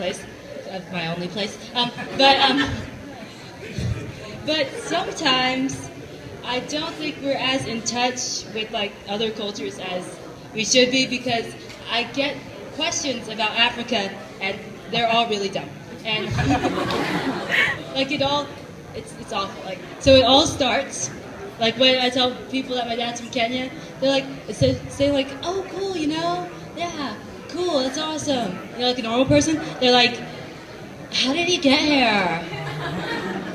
place, my only place. But sometimes I don't think we're as in touch with like other cultures as we should be, because I get questions about Africa and they're all really dumb. And like it's awful. Like, so it all starts like when I tell people that my dad's from Kenya, they're like say like, oh cool, you know, yeah, cool, that's awesome. You know, like a normal person, they're like, how did he get here?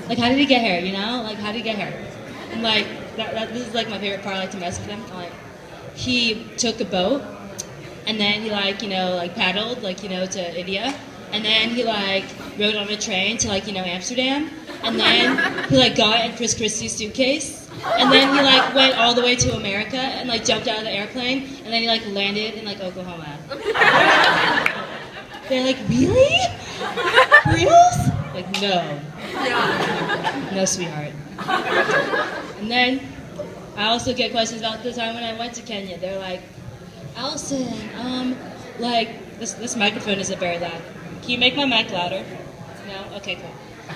Like, how did he get here? You know, like how did he get here? And like this is like my favorite part. I like to mess with him. Like, he took a boat and then he like, you know, like paddled like, you know, to India. And then he like rode on a train to like, you know, Amsterdam. And then he like got in Chris Christie's suitcase. And then he like went all the way to America and like jumped out of the airplane. And then he like landed in like Oklahoma. They're like, really? Reals? Like, no. No, sweetheart. And then I also get questions about the time when I went to Kenya. They're like, Allison, like, this microphone isn't very loud. Can you make my mic louder? No? Okay, cool.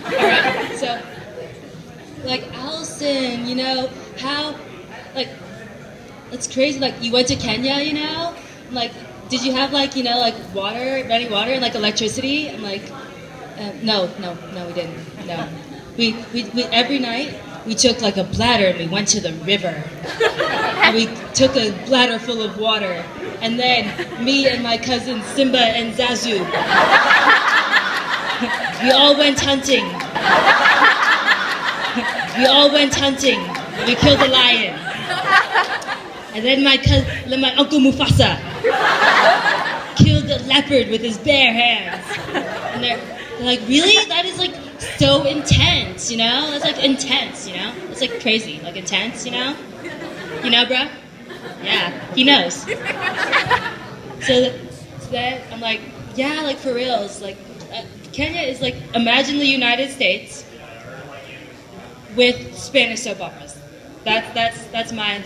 Alright, so, like, Allison, you know, how, like, it's crazy, like, you went to Kenya, you know? Like, did you have, like, you know, like, water, running water, and, like, electricity? I'm like, no, we didn't, no. We every night, we took, like, a bladder, and we went to the river. And we took a bladder full of water. And then, me and my cousins, Simba and Zazu, we all went hunting. We all went hunting. We killed a lion. And then my Uncle Mufasa killed a leopard with his bare hands. And they're like, really? That is like so intense, you know? That's like intense, you know? It's like crazy, like intense, you know? You know, bro? Yeah, he knows. So that I'm like, yeah, like for reals. Like, Kenya is like, imagine the United States with Spanish soap operas. That's my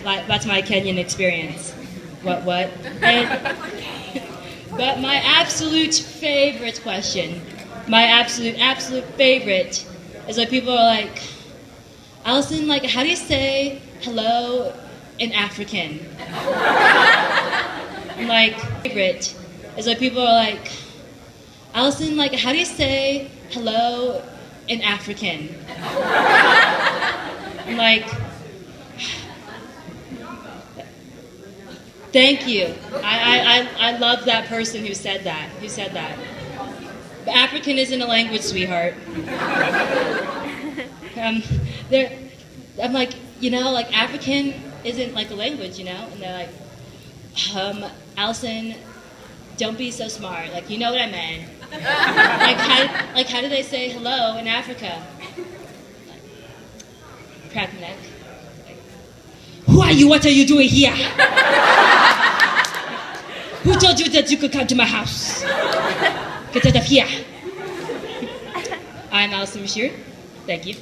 Kenyan experience. What? And, but my absolute favorite question, my absolute favorite, is like people are like, Allison, like, how do you say hello in African? I'm like, favorite is like people are like, Allison, like, how do you say hello in African? I'm like, thank you. I love that person who said that. But African isn't a language, sweetheart. I'm like, you know, like African isn't like a language, you know? And they're like, Allison, don't be so smart. Like, you know what I meant. Like how do they say hello in Africa? Like, crack my neck. Like, who are you? What are you doing here? Who told you that you could come to my house? Get out of here. I'm Allison Bashir. Thank you.